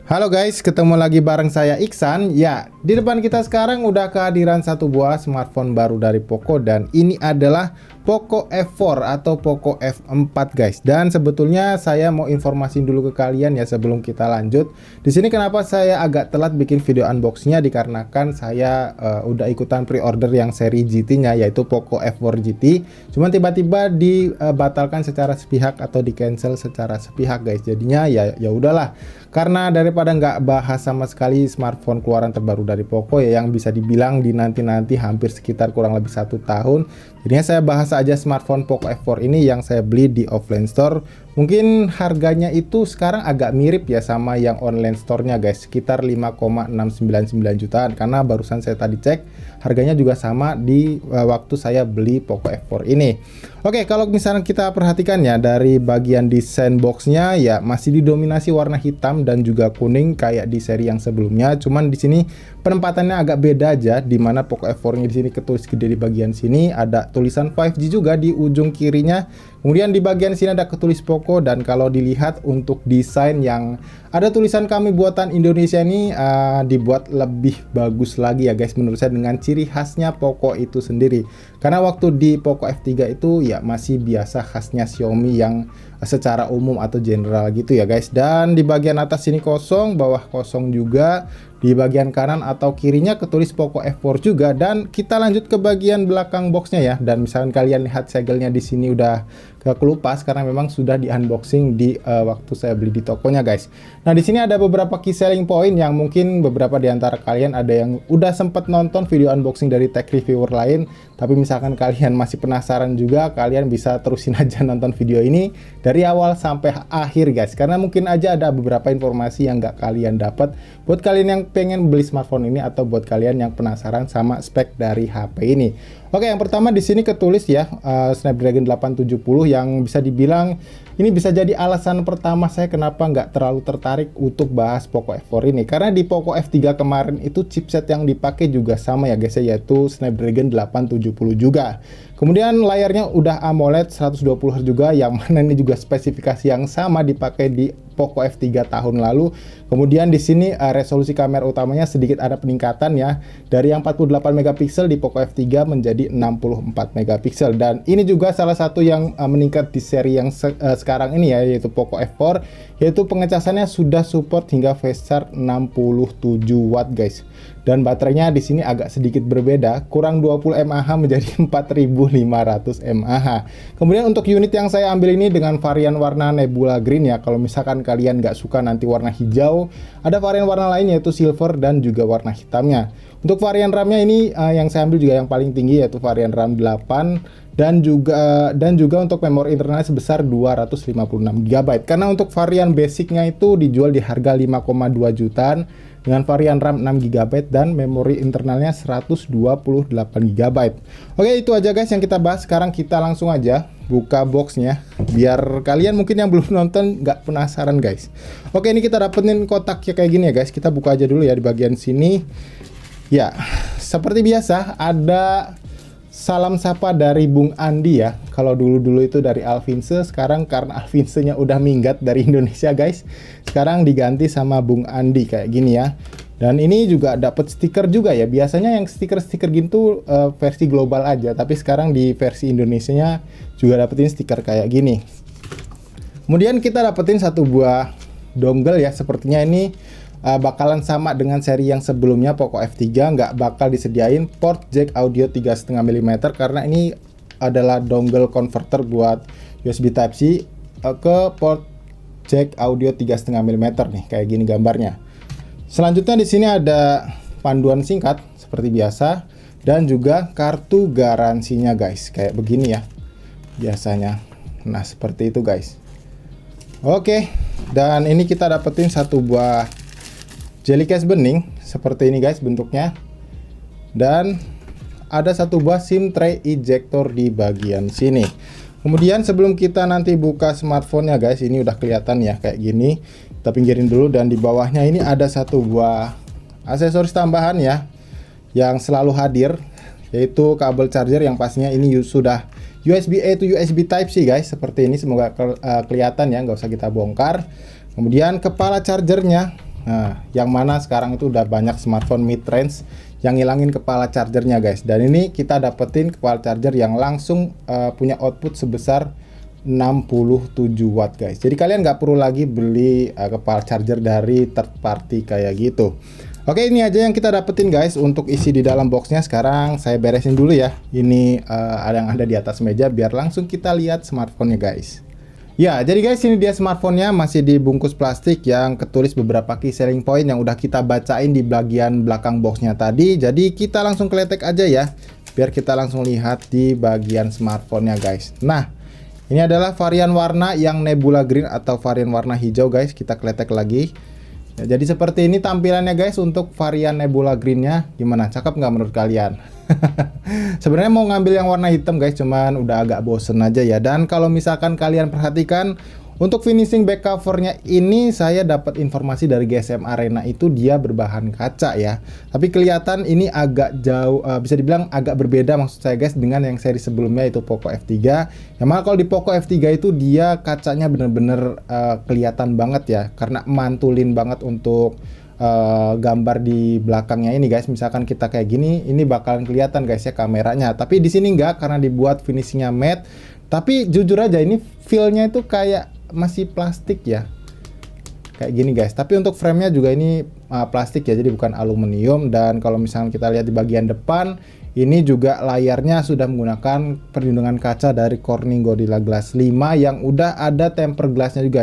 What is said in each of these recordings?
Halo guys, ketemu lagi bareng saya Iksan. Ya, di depan kita sekarang udah kehadiran satu buah smartphone baru dari Poco, dan ini adalah Poco F4 atau Poco F4 guys. Dan sebetulnya saya mau informasiin dulu ke kalian ya sebelum kita lanjut. Di sini kenapa saya agak telat bikin video unboxingnya, dikarenakan saya udah ikutan pre-order yang seri GT-nya, yaitu Poco F4 GT. Cuman tiba-tiba dibatalkan secara sepihak atau di-cancel secara sepihak guys. Jadinya ya udahlah. Karena daripada nggak bahas sama sekali smartphone keluaran terbaru dari Poco ya, yang bisa dibilang dinanti-nanti hampir sekitar kurang lebih 1 tahun. Jadinya saya bahas aja smartphone Poco F4 ini yang saya beli di offline store. Mungkin harganya itu sekarang agak mirip ya sama yang online store-nya guys, sekitar 5,699 jutaan, karena barusan saya tadi cek harganya juga sama di waktu saya beli Poco F4 ini. Oke, kalau misalnya kita perhatikan ya dari bagian desain boxnya ya masih didominasi warna hitam dan juga kuning kayak di seri yang sebelumnya. Cuman di sini penempatannya agak beda aja, di mana Poco F4-nya di sini ketulis gede di bagian sini, ada tulisan 5G juga di ujung kirinya. Kemudian di bagian sini ada ketulis Poco, dan kalau dilihat untuk desain yang ada tulisan kami buatan Indonesia ini dibuat lebih bagus lagi ya guys menurut saya, dengan ciri khasnya Poco itu sendiri. Karena waktu di Poco F3 itu ya masih biasa khasnya Xiaomi yang secara umum atau general gitu ya guys. Dan di bagian atas sini kosong, bawah kosong juga. Di bagian kanan atau kirinya ketulis Poco F4 juga. Dan kita lanjut ke bagian belakang boxnya ya. Dan misalkan kalian lihat segelnya di sini udah kelupas karena memang sudah di unboxing di waktu saya beli di tokonya guys. Nah, di sini ada beberapa key selling point yang mungkin beberapa di antara kalian ada yang udah sempat nonton video unboxing dari tech reviewer lain, tapi misalkan kalian masih penasaran juga, kalian bisa terusin aja nonton video ini dari awal sampai akhir guys, karena mungkin aja ada beberapa informasi yang nggak kalian dapat buat kalian yang pengen beli smartphone ini atau buat kalian yang penasaran sama spek dari HP ini. Oke, yang pertama di sini ketulis ya Snapdragon 870, yang bisa dibilang ini bisa jadi alasan pertama saya kenapa nggak terlalu tertarik untuk bahas Poco F4 ini. Karena di Poco F3 kemarin itu chipset yang dipakai juga sama ya guys, yaitu Snapdragon 870 juga. Kemudian layarnya udah AMOLED 120Hz juga, yang mana ini juga spesifikasi yang sama dipakai di Poco F3 tahun lalu. Kemudian di sini resolusi kamera utamanya sedikit ada peningkatan ya, dari yang 48 megapiksel di Poco F3 menjadi 64 megapiksel. Dan ini juga salah satu yang meningkat di seri yang sekarang ini ya, yaitu Poco F4, yaitu pengecasannya sudah support hingga fast charge 67 watt guys. Dan baterainya di sini agak sedikit berbeda, kurang 20 mAh menjadi 4500 mAh. Kemudian untuk unit yang saya ambil ini dengan varian warna Nebula Green ya. Kalau misalkan kalian nggak suka nanti warna hijau, ada varian warna lain yaitu silver dan juga warna hitamnya. Untuk varian RAM-nya ini yang saya ambil juga yang paling tinggi, yaitu varian RAM 8 dan juga untuk memori internalnya sebesar 256 GB. Karena untuk varian basicnya itu dijual di harga 5,2 jutaan dengan varian RAM 6 GB dan memori internalnya 128 GB. Oke, itu aja guys yang kita bahas. Sekarang kita langsung aja buka boxnya biar kalian mungkin yang belum nonton nggak penasaran guys. Oke, ini kita dapetin kotaknya kayak gini ya guys. Kita buka aja dulu ya di bagian sini. Ya, seperti biasa ada salam sapa dari Bung Andi ya. Kalau dulu itu dari Alvinse, sekarang karena Alvinse-nya udah minggat dari Indonesia guys, sekarang diganti sama Bung Andi kayak gini ya. Dan ini juga dapat stiker juga ya. Biasanya yang stiker-stiker gitu versi global aja, tapi sekarang di versi Indonesianya juga dapetin stiker kayak gini. Kemudian kita dapetin satu buah dongle ya. Sepertinya ini bakalan sama dengan seri yang sebelumnya Poco F3, nggak bakal disediain port jack audio 3,5 mm karena ini adalah dongle converter buat USB Type-C ke port jack audio 3,5 mm nih, kayak gini gambarnya. Selanjutnya di sini ada panduan singkat seperti biasa dan juga kartu garansinya guys, kayak begini ya biasanya. Nah, seperti itu guys. Oke, dan ini kita dapetin satu buah jelly case bening seperti ini guys bentuknya, dan ada satu buah SIM tray ejector di bagian sini. Kemudian sebelum kita nanti buka smartphone-nya guys, ini udah kelihatan ya kayak gini. Kita pinggirin dulu, dan di bawahnya ini ada satu buah aksesoris tambahan ya yang selalu hadir, yaitu kabel charger yang pastinya ini sudah USB-A to USB Type-C guys, seperti ini. Semoga kelihatan ya, nggak usah kita bongkar. Kemudian kepala chargernya, nah yang mana sekarang itu udah banyak smartphone mid range yang ngilangin kepala chargernya guys. Dan ini kita dapetin kepala charger yang langsung punya output sebesar 67 watt guys. Jadi kalian nggak perlu lagi beli kepala charger dari third party kayak gitu. Oke, ini aja yang kita dapetin guys untuk isi di dalam boxnya. Sekarang saya beresin dulu ya. Ini ada yang ada di atas meja biar langsung kita lihat smartphone-nya guys. Ya, jadi guys, ini dia smartphone-nya, masih dibungkus plastik yang ketulis beberapa key selling point yang udah kita bacain di bagian belakang boxnya tadi. Jadi kita langsung kletek aja ya, biar kita langsung lihat di bagian smartphone-nya guys. Nah, ini adalah varian warna yang Nebula Green atau varian warna hijau guys. Kita kletek lagi. Ya, jadi seperti ini tampilannya guys untuk varian Nebula Green-nya. Gimana? Cakep nggak menurut kalian? Sebenarnya mau ngambil yang warna hitam guys, cuman udah agak bosen aja ya. Dan kalau misalkan kalian perhatikan, untuk finishing back covernya ini saya dapat informasi dari GSM Arena itu dia berbahan kaca ya. Tapi kelihatan ini agak jauh, bisa dibilang agak berbeda maksud saya guys dengan yang seri sebelumnya itu Poco F3. Yang mana kalau di Poco F3 itu dia kacanya bener-bener kelihatan banget ya, karena mantulin banget untuk gambar di belakangnya ini guys. Misalkan kita kayak gini, ini bakalan kelihatan guys ya kameranya. Tapi di sini enggak, karena dibuat finishingnya matte. Tapi jujur aja ini feel-nya itu kayak masih plastik ya, kayak gini guys. Tapi untuk frame-nya juga ini plastik ya, jadi bukan aluminium. Dan kalau misalnya kita lihat di bagian depan, ini juga layarnya sudah menggunakan perlindungan kaca dari Corning Gorilla Glass 5 yang udah ada tempered glass-nya juga.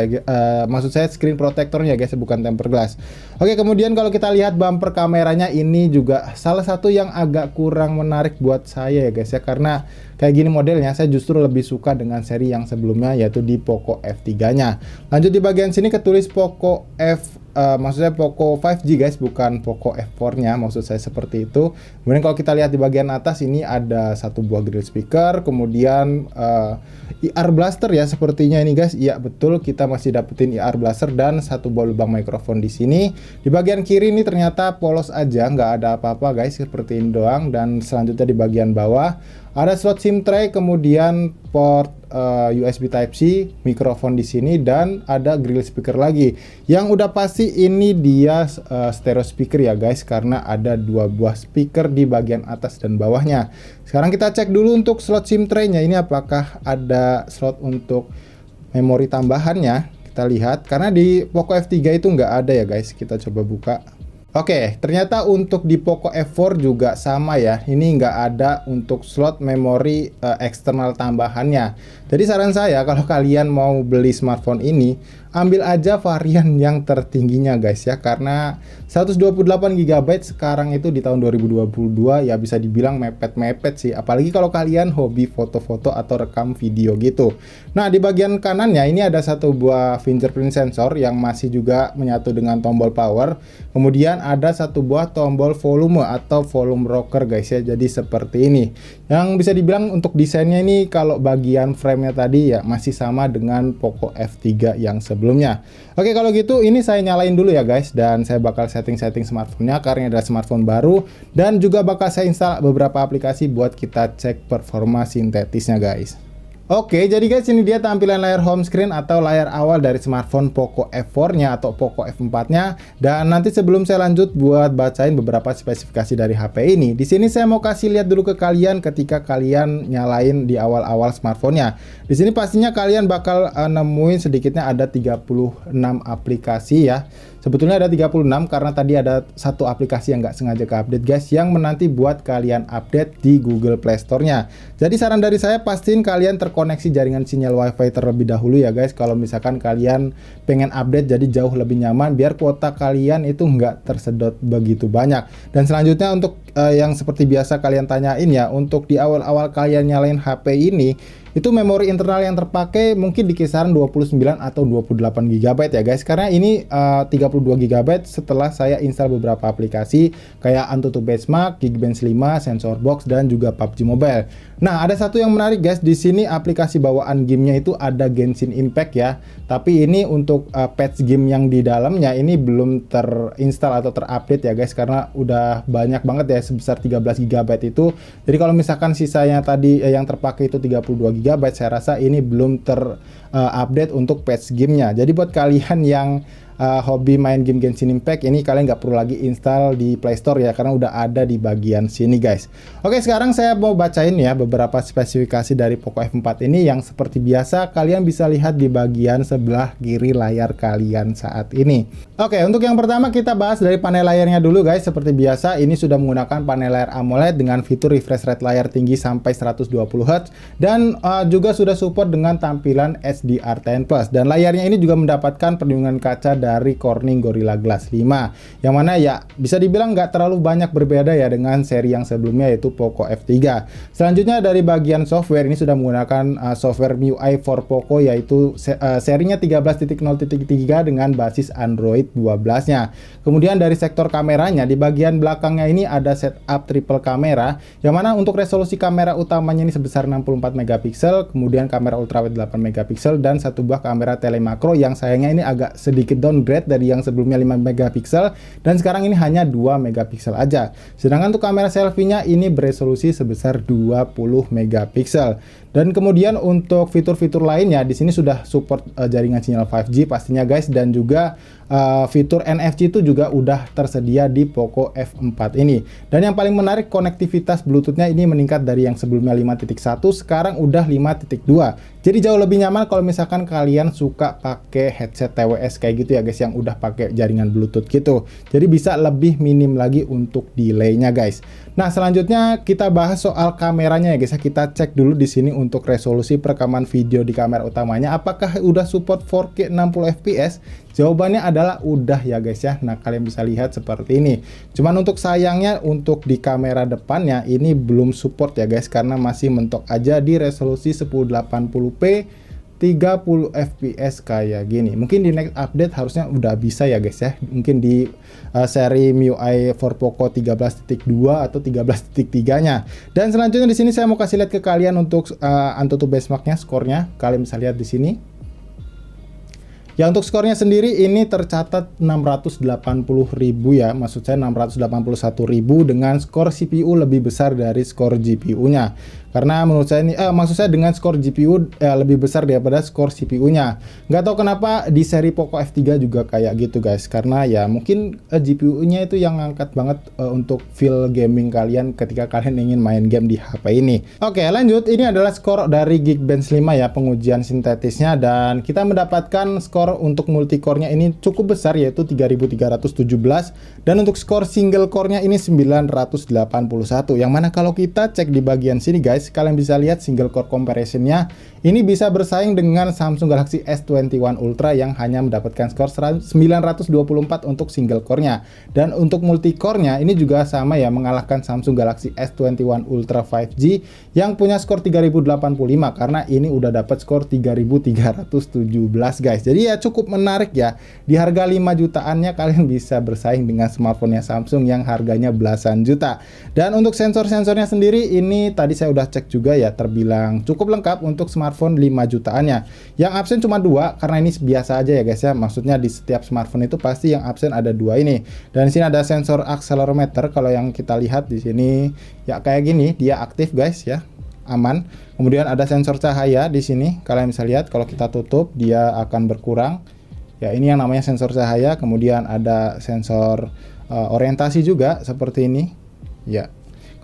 Maksud saya screen protector-nya guys, bukan tempered glass. Oke, kemudian kalau kita lihat bumper kameranya, ini juga salah satu yang agak kurang menarik buat saya ya guys ya, karena kayak gini modelnya saya justru lebih suka dengan seri yang sebelumnya, yaitu di Poco F3-nya. Lanjut di bagian sini ketulis Poco maksudnya Poco 5G guys, bukan Poco F4-nya, maksud saya seperti itu. Kemudian kalau kita lihat di bagian atas ini ada satu buah grill speaker, kemudian IR blaster ya sepertinya ini guys. Iya betul, kita masih dapetin IR blaster dan satu buah lubang mikrofon di sini. Di bagian kiri ini ternyata polos aja, nggak ada apa-apa guys, seperti ini doang. Dan selanjutnya di bagian bawah ada slot SIM tray, kemudian port USB Type-C, mikrofon di sini, dan ada grill speaker lagi. Yang udah pasti ini dia stereo speaker ya guys, karena ada dua buah speaker di bagian atas dan bawahnya. Sekarang kita cek dulu untuk slot SIM tray-nya ini apakah ada slot untuk memori tambahannya. Kita lihat, karena di Poco F3 itu nggak ada ya guys. Kita coba buka. Oke, ternyata untuk di Poco F4 juga sama ya. Ini nggak ada untuk slot memori eksternal tambahannya. Jadi saran saya kalau kalian mau beli smartphone ini, ambil aja varian yang tertingginya guys ya. Karena 128 GB sekarang itu di tahun 2022 ya bisa dibilang mepet-mepet sih. Apalagi kalau kalian hobi foto-foto atau rekam video gitu. Nah, di bagian kanannya ini ada satu buah fingerprint sensor yang masih juga menyatu dengan tombol power. Kemudian ada satu buah tombol volume atau volume rocker guys ya. Jadi seperti ini. Yang bisa dibilang untuk desainnya ini kalau bagian frame-nya tadi ya masih sama dengan Poco F3 yang sebelumnya. Oke, kalau gitu ini saya nyalain dulu ya guys, dan saya bakal setting-setting smartphone-nya karena ini adalah smartphone baru, dan juga bakal saya install beberapa aplikasi buat kita cek performa sintetisnya guys. Oke, jadi guys ini dia tampilan layar home screen atau layar awal dari smartphone Poco F4-nya atau Poco F4-nya. Dan nanti sebelum saya lanjut buat bacain beberapa spesifikasi dari HP ini, di sini saya mau kasih lihat dulu ke kalian ketika kalian nyalain di awal-awal smartphone-nya. Di sini pastinya kalian bakal nemuin sedikitnya ada 36 aplikasi ya. Sebetulnya ada 36 karena tadi ada satu aplikasi yang nggak sengaja ke-update guys, yang menanti buat kalian update di Google Play Store-nya. Jadi saran dari saya, pastiin kalian terkoneksi jaringan sinyal WiFi terlebih dahulu ya guys. Kalau misalkan kalian pengen update jadi jauh lebih nyaman, biar kuota kalian itu nggak tersedot begitu banyak. Dan selanjutnya untuk yang seperti biasa kalian tanyain ya, untuk di awal-awal kalian nyalain HP ini, itu memori internal yang terpakai mungkin di kisaran 29 atau 28 GB ya guys, karena ini 32 GB setelah saya install beberapa aplikasi kayak AnTuTu Benchmark, Geekbench 5, Sensor Box, dan juga PUBG Mobile. Nah, ada satu yang menarik guys, di sini aplikasi bawaan gamenya itu ada Genshin Impact ya. Tapi ini untuk patch game yang di dalamnya ini belum terinstall atau terupdate ya guys, karena udah banyak banget ya sebesar 13 GB itu. Jadi kalau misalkan sisanya tadi yang terpakai itu 32 GB, saya rasa ini belum terupdate untuk patch gamenya. Jadi buat kalian yang hobi main game Genshin Impact ini, kalian nggak perlu lagi install di Play Store ya, karena udah ada di bagian sini guys. Oke, sekarang saya mau bacain ya beberapa spesifikasi dari Poco F4 ini yang seperti biasa kalian bisa lihat di bagian sebelah kiri layar kalian saat ini. Oke, untuk yang pertama kita bahas dari panel layarnya dulu guys. Seperti biasa ini sudah menggunakan panel layar AMOLED dengan fitur refresh rate layar tinggi sampai 120 Hz dan juga sudah support dengan tampilan HDR10+, dan layarnya ini juga mendapatkan perlindungan kaca dari Corning Gorilla Glass 5, yang mana ya bisa dibilang nggak terlalu banyak berbeda ya dengan seri yang sebelumnya yaitu Poco F3. Selanjutnya dari bagian software ini sudah menggunakan software MIUI for Poco, yaitu serinya 13.0.3 dengan basis Android 12-nya. Kemudian dari sektor kameranya, di bagian belakangnya ini ada setup triple kamera, yang mana untuk resolusi kamera utamanya ini sebesar 64 megapiksel, kemudian kamera ultrawide 8 megapiksel, dan satu buah kamera telemakro yang sayangnya ini agak sedikit downgrade dari yang sebelumnya 5 megapiksel dan sekarang ini hanya 2 megapiksel aja. Sedangkan untuk kamera selfie-nya ini beresolusi sebesar 20 megapiksel. Dan kemudian untuk fitur-fitur lainnya di sini sudah support jaringan sinyal 5G pastinya guys, dan juga fitur NFC itu juga udah tersedia di Poco F4 ini. Dan yang paling menarik, konektivitas Bluetooth-nya ini meningkat dari yang sebelumnya 5.1 sekarang udah 5.2. Jadi jauh lebih nyaman kalau misalkan kalian suka pakai headset TWS kayak gitu ya guys, yang udah pakai jaringan Bluetooth gitu. Jadi bisa lebih minim lagi untuk delay-nya guys. Nah, selanjutnya kita bahas soal kameranya ya guys. Kita cek dulu di sini untuk resolusi perekaman video di kamera utamanya, apakah udah support 4K 60 fps? Jawabannya adalah udah ya guys ya. Nah, kalian bisa lihat seperti ini. Cuman untuk sayangnya untuk di kamera depannya ini belum support ya guys, karena masih mentok aja di resolusi 1080p 30 fps kayak gini. Mungkin di next update harusnya udah bisa ya guys ya. Mungkin di seri MIUI for Poco 13.2 atau 13.3-nya. Dan selanjutnya di sini saya mau kasih lihat ke kalian untuk Antutu benchmark-nya, skornya. Kalian bisa lihat di sini. Ya, untuk skornya sendiri ini tercatat 680.000 ya, maksud saya 681.000 dengan skor CPU lebih besar dari skor GPU-nya. Karena menurut saya ini, maksud saya dengan skor GPU lebih besar daripada skor CPU-nya. Nggak tahu kenapa di seri Poco F3 juga kayak gitu guys, karena ya mungkin GPU-nya itu yang ngangkat banget untuk feel gaming kalian ketika kalian ingin main game di HP ini. Oke, lanjut, ini adalah skor dari Geekbench 5 ya, pengujian sintetisnya, dan kita mendapatkan skor untuk multicore-nya ini cukup besar yaitu 3317, dan untuk skor single core-nya ini 981, yang mana kalau kita cek di bagian sini guys, kalian bisa lihat single core comparison-nya ini bisa bersaing dengan Samsung Galaxy S21 Ultra yang hanya mendapatkan skor 924 untuk single core-nya. Dan untuk multicore-nya ini juga sama ya, mengalahkan Samsung Galaxy S21 Ultra 5G yang punya skor 3085, karena ini udah dapat skor 3317 guys. Jadi ya cukup menarik ya. Di harga 5 jutaannya kalian bisa bersaing dengan smartphone-nya Samsung yang harganya belasan juta. Dan untuk sensor-sensornya sendiri ini tadi saya udah cek juga ya, terbilang cukup lengkap untuk smartphone 5 jutaannya. Yang absen cuma 2 karena ini biasa aja ya guys ya. Maksudnya di setiap smartphone itu pasti yang absen ada 2 ini. Dan di sini ada sensor accelerometer. Kalau yang kita lihat di sini ya kayak gini, dia aktif guys ya. Aman. Kemudian ada sensor cahaya di sini. Kalian bisa lihat kalau kita tutup dia akan berkurang. Ya, ini yang namanya sensor cahaya. Kemudian ada sensor orientasi juga seperti ini. Ya.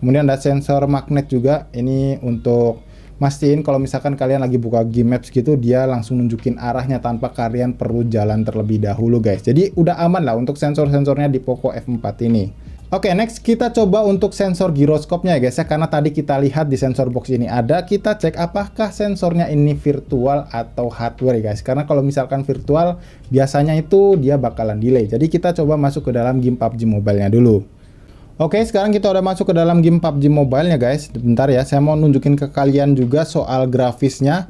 Kemudian ada sensor magnet juga, ini untuk mastiin kalau misalkan kalian lagi buka game maps gitu, dia langsung nunjukin arahnya tanpa kalian perlu jalan terlebih dahulu guys. Jadi udah aman lah untuk sensor-sensornya di Poco F4 ini. Oke, next kita coba untuk sensor giroskopnya ya guys ya, karena tadi kita lihat di sensor box ini ada, kita cek apakah sensornya ini virtual atau hardware ya guys. Karena kalau misalkan virtual biasanya itu dia bakalan delay. Jadi kita coba masuk ke dalam game PUBG Mobile-nya dulu. Oke, sekarang kita udah masuk ke dalam game PUBG Mobile-nya guys. Bentar ya, saya mau nunjukin ke kalian juga soal grafisnya.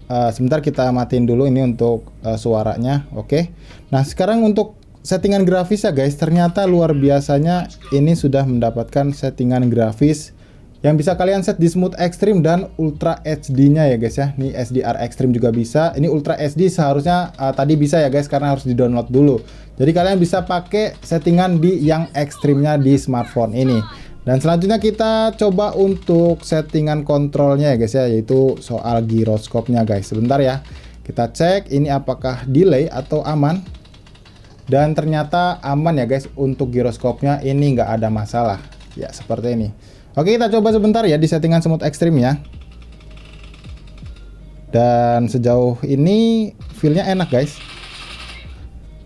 Sebentar kita matiin dulu ini untuk suaranya. Oke. Nah, sekarang untuk settingan grafis ya guys, ternyata luar biasanya ini sudah mendapatkan settingan grafis yang bisa kalian set di smooth extreme dan ultra HD nya ya guys ya. Ini SDR extreme juga bisa. Ini ultra HD seharusnya tadi bisa ya guys, karena harus di download dulu. Jadi kalian bisa pakai settingan di yang ekstrimnya di smartphone ini. Dan selanjutnya kita coba untuk settingan kontrolnya ya guys ya, yaitu soal giroskopnya guys. Sebentar ya, kita cek ini apakah delay atau aman. Dan ternyata aman ya guys, untuk giroskopnya ini nggak ada masalah. Ya seperti ini. Oke, kita coba sebentar ya di settingan smooth extreme ya. Dan sejauh ini feelnya enak guys.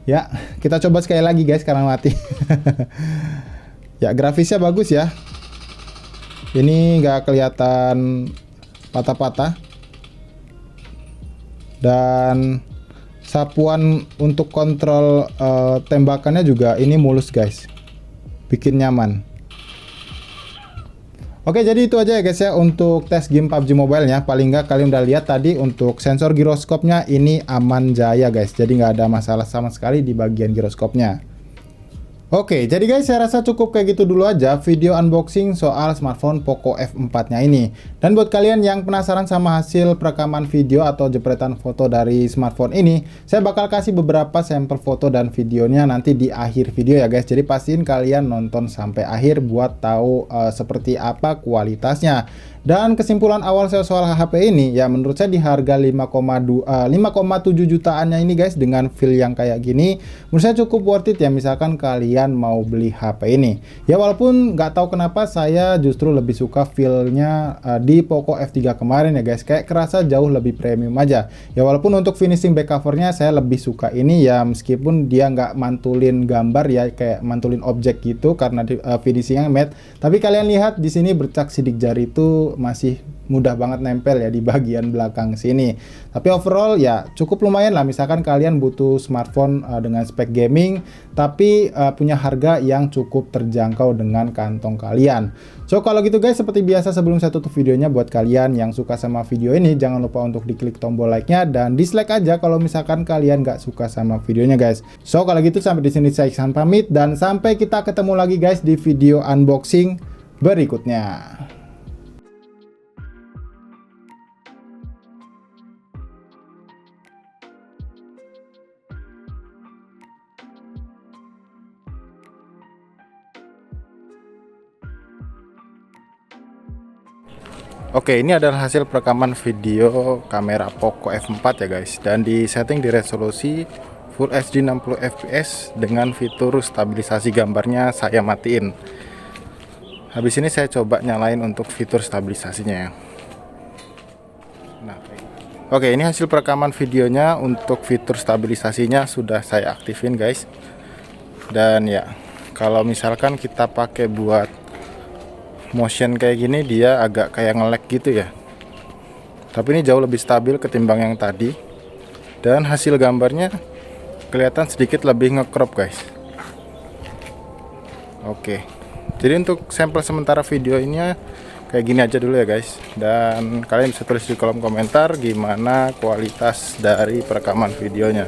Ya, kita coba sekali lagi guys karena mati. Ya, grafisnya bagus ya. Ini nggak kelihatan patah-patah. Dan sapuan untuk kontrol tembakannya juga ini mulus guys. Bikin nyaman. Oke, jadi itu aja ya guys ya untuk tes game PUBG Mobile-nya. Paling nggak kalian udah lihat tadi untuk sensor giroskopnya ini aman jaya guys. Jadi nggak ada masalah sama sekali di bagian giroskopnya. Oke, jadi guys saya rasa cukup kayak gitu dulu aja video unboxing soal smartphone Poco F4-nya ini. Dan buat kalian yang penasaran sama hasil perekaman video atau jepretan foto dari smartphone ini, saya bakal kasih beberapa sampel foto dan videonya nanti di akhir video ya guys. Jadi pastiin kalian nonton sampai akhir buat tahu seperti apa kualitasnya. Dan kesimpulan awal saya soal HP ini ya, menurut saya di harga 5,7 jutaannya ini guys, dengan feel yang kayak gini menurut saya cukup worth it ya misalkan kalian mau beli HP ini. Ya walaupun nggak tahu kenapa saya justru lebih suka feel-nya di Poco F3 kemarin ya guys, kayak kerasa jauh lebih premium aja. Ya walaupun untuk finishing back covernya saya lebih suka ini ya, meskipun dia nggak mantulin gambar ya, kayak mantulin objek gitu karena finishingnya matte. Tapi kalian lihat di sini bercak sidik jari itu masih mudah banget nempel ya di bagian belakang sini. Tapi overall ya cukup lumayan lah misalkan kalian butuh smartphone dengan spek gaming tapi punya harga yang cukup terjangkau dengan kantong kalian. So kalau gitu guys, seperti biasa sebelum saya tutup videonya, buat kalian yang suka sama video ini jangan lupa untuk diklik tombol like-nya dan dislike aja kalau misalkan kalian nggak suka sama videonya guys. So kalau gitu sampai di sini saya Iksan pamit dan sampai kita ketemu lagi guys di video unboxing berikutnya. Oke, ini adalah hasil perekaman video kamera Poco F4 ya guys, dan di setting di resolusi Full HD 60 fps dengan fitur stabilisasi gambarnya saya matiin. Habis ini saya coba nyalain untuk fitur stabilisasinya ya. Nah, oke, ini hasil perekaman videonya. Untuk fitur stabilisasinya sudah saya aktifin guys. Dan ya, kalau misalkan kita pakai buat motion kayak gini dia agak kayak nge-lag gitu ya, tapi ini jauh lebih stabil ketimbang yang tadi dan hasil gambarnya kelihatan sedikit lebih nge-crop guys. Oke, jadi untuk sampel sementara video ini kayak gini aja dulu ya guys, dan kalian bisa tulis di kolom komentar gimana kualitas dari perekaman videonya.